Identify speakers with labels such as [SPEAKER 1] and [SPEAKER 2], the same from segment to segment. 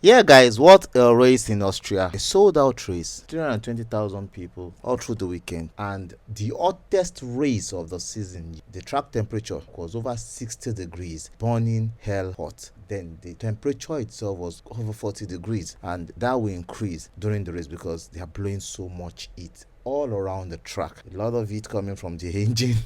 [SPEAKER 1] Yeah, guys, what a race in Austria. A sold out race, 320,000 people all through the weekend, and the hottest race of the season. The track temperature was over 60 degrees, burning hell hot. Then the temperature itself was over 40 degrees, and that will increase during the race because they are blowing so much heat all around the track. A lot of it coming from the engine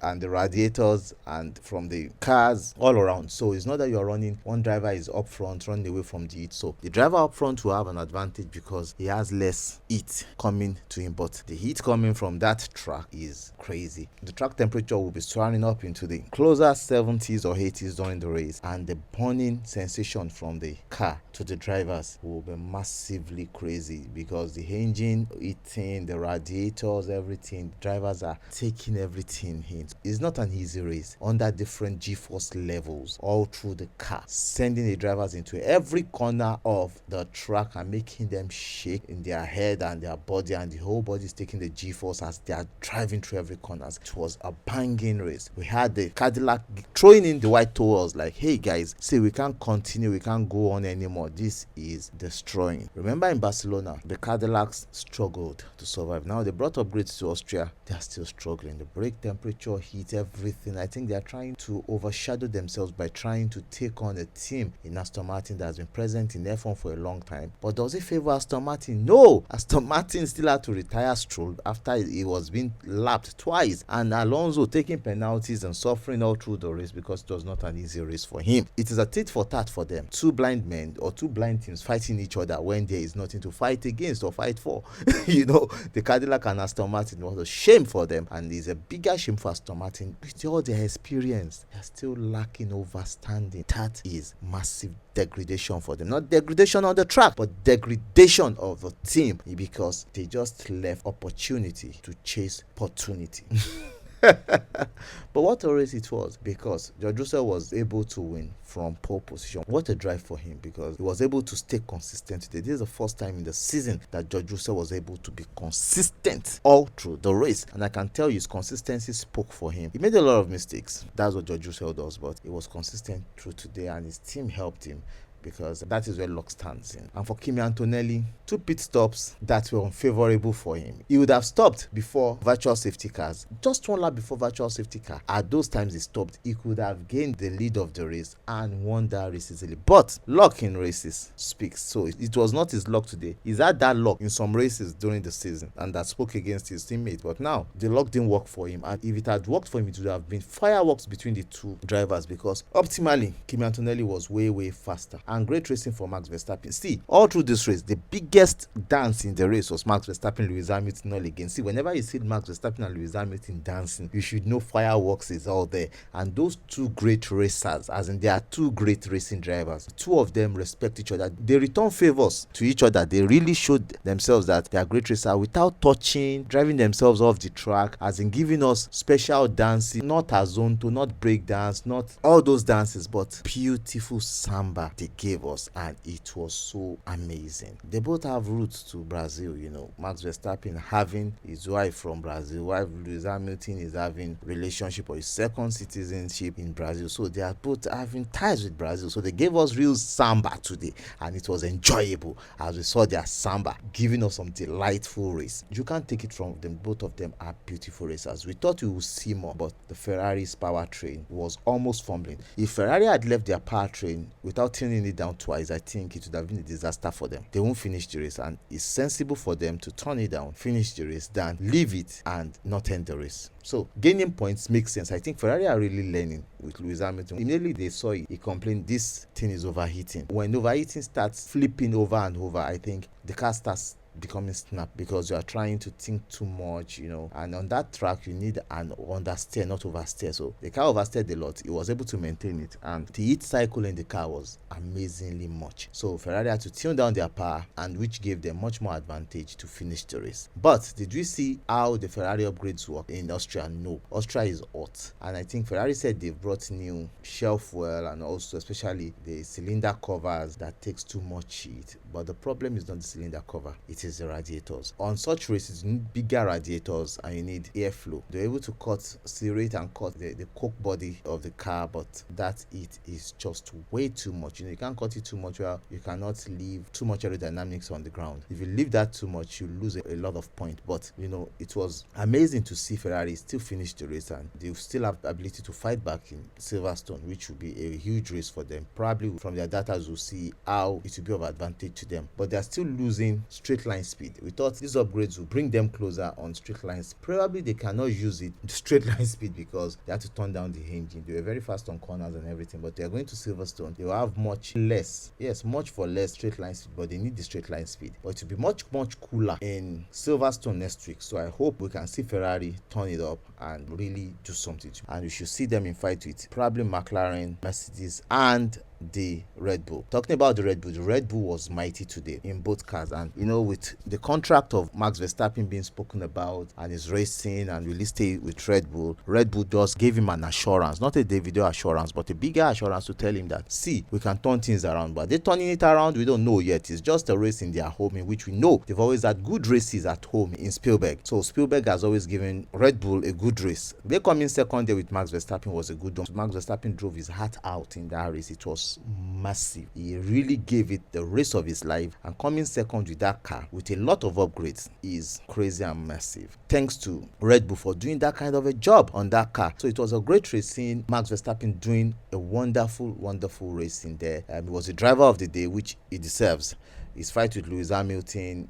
[SPEAKER 1] and the radiators and from the cars all around. So it's not that you're running, one driver is up front running away from the heat. So the driver up front will have an advantage because he has less heat coming to him. But the heat coming from that track is crazy. The track temperature will be soaring up into the closer 70s or 80s during the race, and the burning sensation from the car to the drivers will be massively crazy because the engine heating, the radiators, everything, drivers are taking everything in. It's not an easy race under different g-force levels all through the car, sending the drivers into every corner of the track and making them shake in their head and their body, and the whole body is taking the g-force as they are driving through every corner. It was a banging race. We had the Cadillac throwing in the white towels like, hey guys, see, we can't continue, we can't go on anymore, this is destroying. Remember in Barcelona, the Cadillacs struggled to survive. Now they brought upgrades to Austria, they are still struggling. The brake temperature, heat, everything. I think they are trying to overshadow themselves by trying to take on a team in Aston Martin that has been present in F1 for a long time. But does it favor Aston Martin? No! Aston Martin still had to retire Stroll after he was being lapped twice, and Alonso taking penalties and suffering all through the race because it was not an easy race for him. It is a tit for tat for them. Two blind men or two blind teams fighting each other when there is nothing to fight against or fight for. The Cadillac and Aston Martin was a shame for them, and it's a bigger shame for Aston Martin. With all their experience, they're still lacking overstanding. That is massive degradation for them. Not degradation on the track, but degradation of the team because they just left opportunity to chase opportunity. But what a race it was, because George Russell was able to win from pole position. What a drive for him, because he was able to stay consistent today. This is the first time in the season that George Russell was able to be consistent all through the race, and I can tell you his consistency spoke for him. He made a lot of mistakes, that's what George Russell does, but he was consistent through today and his team helped him, because that is where luck stands in. And for Kimi Antonelli, 2 pit stops that were unfavorable for him. He would have stopped before virtual safety cars, just 1 lap before virtual safety car. At those times he stopped, he could have gained the lead of the race and won that race easily. But luck in races speaks. So it was not his luck today. He's had that luck in some races during the season, and that spoke against his teammate. But now the luck didn't work for him, and if it had worked for him, it would have been fireworks between the two drivers, because optimally Kimi Antonelli was way faster. And great racing for Max Verstappen. See, all through this race, the biggest dance in the race was Max Verstappen, Lewis Hamilton all again. See, whenever you see Max Verstappen and Lewis Hamilton dancing, you should know fireworks is all there. And those two great racers, as in they are two great racing drivers, two of them respect each other. They return favors to each other. They really showed themselves that they are great racers without touching, driving themselves off the track, as in giving us special dancing, not azonto, not break dance, not all those dances, but beautiful samba they gave us, and it was so amazing. They both have roots to Brazil, Max Verstappen having his wife from Brazil, while Lewis Hamilton is having relationship or his second citizenship in Brazil, so they are both having ties with Brazil. So they gave us real samba today, and it was enjoyable as we saw their samba giving us some delightful race. You can't take it from them. Both of them are beautiful racers. We thought we would see more, but the Ferrari's powertrain was almost fumbling. If Ferrari had left their powertrain without turning it down twice, I think it would have been a disaster for them. They won't finish the race, and it's sensible for them to turn it down, finish the race, than leave it and not end the race. So gaining points makes sense. I think Ferrari are really learning with Lewis Hamilton. Immediately they saw it, he complained this thing is overheating. When overheating starts flipping over and over, I think the car starts becoming snap, because you are trying to think too much, and on that track you need an understeer, not oversteer. So the car oversteered a lot. He was able to maintain it, and the heat cycle in the car was amazingly much. So Ferrari had to tune down their power, and which gave them much more advantage to finish the race. But did we see how the Ferrari upgrades work in Austria? No. Austria is hot, and I think Ferrari said they've brought new shell fuel, and also especially the cylinder covers that takes too much heat. But the problem is not the cylinder cover, it that is the radiators. On such races, you need bigger radiators and you need airflow. They're able to serrate and cut the coke body of the car, but that it is just way too much. You can't cut it too much. Well, you cannot leave too much aerodynamics on the ground. If you leave that too much, you lose a lot of points. But it was amazing to see Ferrari still finish the race, and they still have the ability to fight back in Silverstone, which will be a huge race for them. Probably from their data, we'll see how it will be of advantage to them. But they're still losing straight line speed. We thought these upgrades will bring them closer on straight lines. Probably they cannot use it straight line speed because they had to turn down the engine. They were very fast on corners and everything, but they're going to Silverstone. They will have much for less straight line speed, but they need the straight line speed. But it will be much cooler in Silverstone next week. So I hope we can see Ferrari turn it up and really do something. And we should see them in fight with probably McLaren, Mercedes, and the Red Bull. Talking about the Red Bull was mighty today in both cars, and with the contract of Max Verstappen being spoken about and his racing and will he stay with Red Bull just gave him an assurance, not a Davido assurance, but a bigger assurance to tell him that see, we can turn things around. But they're turning it around, we don't know yet. It's just a race in their home, in which we know they've always had good races at home in Spielberg. So Spielberg has always given Red Bull a good race. They come in second there with Max Verstappen was a good one. Max Verstappen drove his heart out in that race. It was massive. He really gave it the race of his life, and coming second with that car with a lot of upgrades is crazy and massive. Thanks to Red Bull for doing that kind of a job on that car. So it was a great race seeing Max Verstappen doing a wonderful racing there. He was the driver of the day, which he deserves. His fight with Lewis Hamilton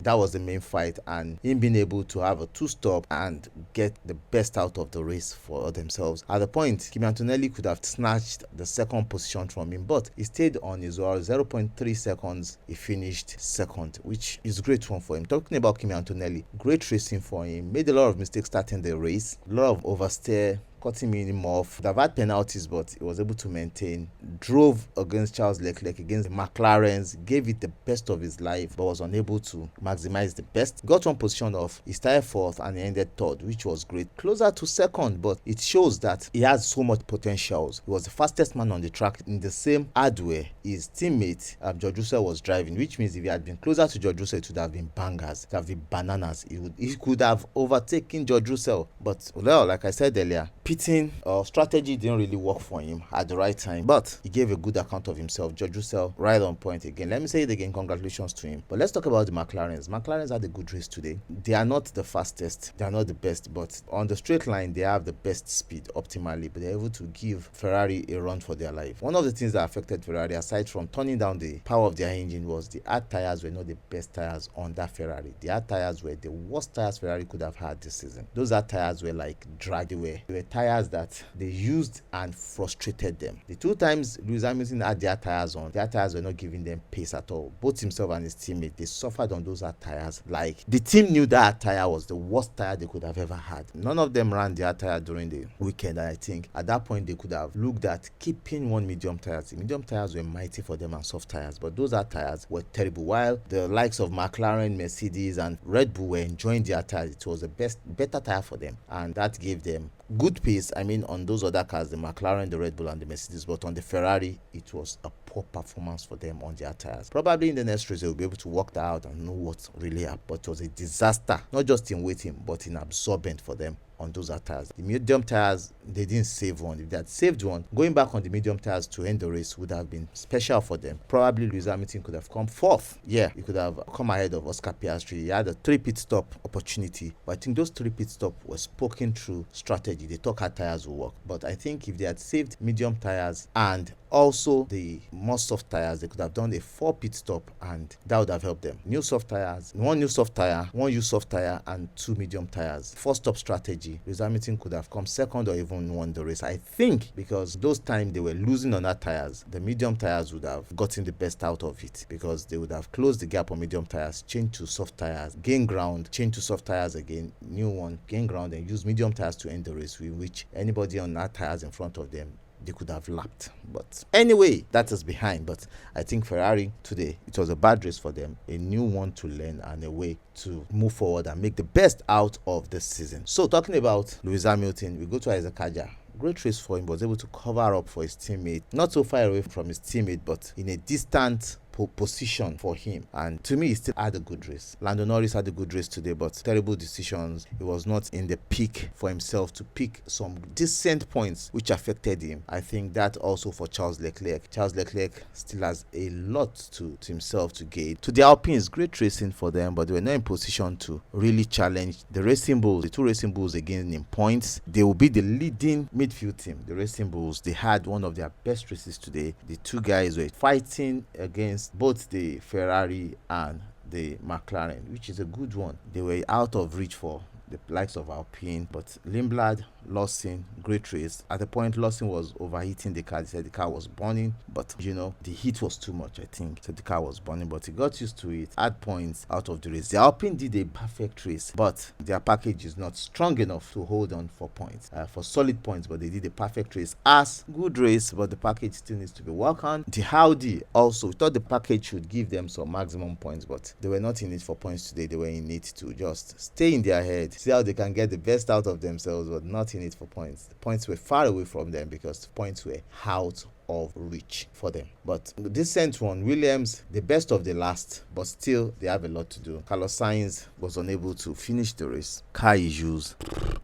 [SPEAKER 1] that was the main fight, and him being able to have a two-stop and get the best out of the race for themselves. At the point, Kimi Antonelli could have snatched the second position from him, but he stayed on his own. 0.3 seconds, he finished second, which is a great one for him. Talking about Kimi Antonelli, great racing for him. Made a lot of mistakes starting the race, a lot of oversteer, cutting him off. They've had penalties, but he was able to maintain. Drove against Charles Leclerc, against the McLarens, gave it the best of his life, but was unable to maximize the best. Got one position off. He started fourth and he ended third, which was great. Closer to second, but it shows that he has so much potentials. He was the fastest man on the track in the same hardware his teammate George Russell was driving, which means if he had been closer to George Russell, it would have been bangers, it would have been bananas. He could have overtaken George Russell, but well, like I said earlier, pitting strategy didn't really work for him at the right time, but he gave a good account of himself. George Russell right on point again. Let me say it again, congratulations to him. But let's talk about the McLarens. McLarens had a good race today. They are not the fastest, they are not the best, but on the straight line they have the best speed optimally, but they're able to give Ferrari a run for their life. One of the things that affected Ferrari, aside from turning down the power of their engine, was the hard tires were not the best tires on that Ferrari. The hard tires were the worst tires Ferrari could have had this season. Those hard tires were like drag. They were tires that they used and frustrated them. The two times Lewis Hamilton had their tires on, their tires were not giving them pace at all. Both himself and his teammate, they suffered on those hard tires. Like, the team knew that tire was the worst tire they could have ever had. None of them ran their tire during the weekend, and I think at that point they could have looked at keeping one medium tires. The medium tires were mighty for them and soft tires, but those hard tires were terrible. While the likes of McLaren, Mercedes, and Red Bull were enjoying their tires, it was the better tire for them, and that gave them good pace. I mean, on those other cars, the McLaren, the Red Bull, and the Mercedes, but on the Ferrari, it was a poor performance for them on their tires. Probably in the next race, they'll be able to work that out and know what really happened. But it was a disaster, not just in waiting, but in absorbent for them on those tires. The medium tires, they didn't save one. If they had saved one, going back on the medium tires to end the race would have been special for them. Probably Lewis Hamilton could have come fourth. Yeah, he could have come ahead of Oscar Piastri. He had a 3 pit stop opportunity, but I think those 3 pit stops were spoken through strategy. They thought hard tires would work, but I think if they had saved medium tires and also the more soft tires, they could have done a 4 pit stop, and that would have helped them. New soft tires, one new soft tire, one used soft tire, and 2 medium tires. 4 stop strategy. Lewis Hamilton could have come second or even won the race. I think because those times they were losing on that tires, the medium tires would have gotten the best out of it, because they would have closed the gap on medium tires, changed to soft tires, gain ground, change to soft tires again, new one, gain ground, and use medium tires to end the race, with which anybody on that tires in front of them, they could have lapped. But anyway, that is behind. But I think Ferrari today, it was a bad race for them, a new one to learn and a way to move forward and make the best out of the season. So talking about Lewis Hamilton, we go to Isaac Kaja. Great race for him, was able to cover up for his teammate, not so far away from his teammate, but in a distant position for him. And to me, he still had a good race. Lando Norris had a good race today, but terrible decisions. He was not in the peak for himself to pick some decent points, which affected him. I think that also for Charles Leclerc. Charles Leclerc still has a lot to himself to gain. To the Alpines, great racing for them, but they were not in position to really challenge the Racing Bulls. The two Racing Bulls again in points. They will be the leading midfield team. The Racing Bulls, they had one of their best races today. The two guys were fighting against both the Ferrari and the McLaren, which is a good one. They were out of reach for the likes of Alpine, but Lindblad, Lawson, great race. At the point, Lawson was overheating the car. He said the car was burning, but the heat was too much, I think. So the car was burning, but he got used to it. Had points out of the race. The Alpine did a perfect race, but their package is not strong enough to hold on for points, for solid points, but they did a perfect race. As good race, but the package still needs to be worked on. The Audi also thought the package should give them some maximum points, but they were not in it for points today. They were in it to just stay in their head, see how they can get the best out of themselves, but not in it for points. The points were far away from them because the points were out of reach for them. But the decent one, Williams, the best of the last, but still they have a lot to do. Carlos Sainz was unable to finish the race. Car issues.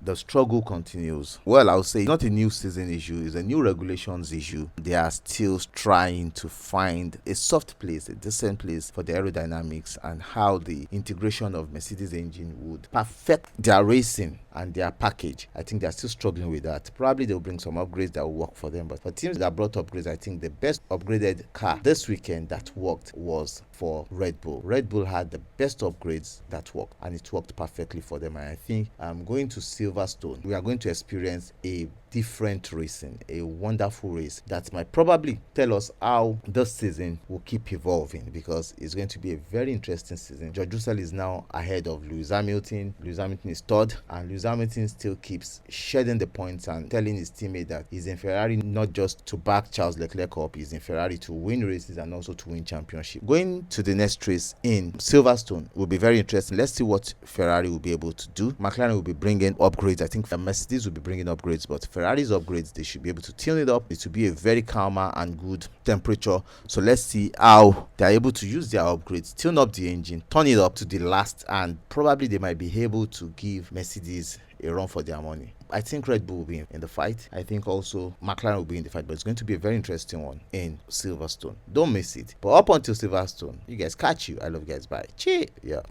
[SPEAKER 1] The struggle continues. Well, I would say it's not a new season issue, it's a new regulations issue. They are still trying to find a soft place, a decent place for the aerodynamics and how the integration of Mercedes engine would perfect their racing and their package. I think they're still struggling with that. Probably they'll bring some upgrades that will work for them, but for teams that brought upgrades, I think the best upgraded car this weekend that worked was for Red Bull. Red Bull had the best upgrades that worked, and it worked perfectly for them. And I think I'm going to Silverstone. We are going to experience a different racing, a wonderful race that might probably tell us how this season will keep evolving, because it's going to be a very interesting season. George Russell is now ahead of Lewis Hamilton. Lewis Hamilton is third, and Lewis Hamilton still keeps shedding the points and telling his teammate that he's in Ferrari not just to back Charles Leclerc up, he's in Ferrari to win races and also to win championship. Going to the next race in Silverstone will be very interesting. Let's see what Ferrari will be able to do. McLaren will be bringing upgrades. I think Mercedes will be bringing upgrades, but Ferrari's upgrades, they should be able to tune it up. It will be a very calmer and good temperature. So let's see how they're able to use their upgrades, tune up the engine, turn it up to the last, and probably they might be able to give Mercedes a run for their money. I think Red Bull will be in the fight. I think also McLaren will be in the fight, but it's going to be a very interesting one in Silverstone. Don't miss it. But up until Silverstone, you guys, catch you. I love you guys. Bye. Cheers. Yeah.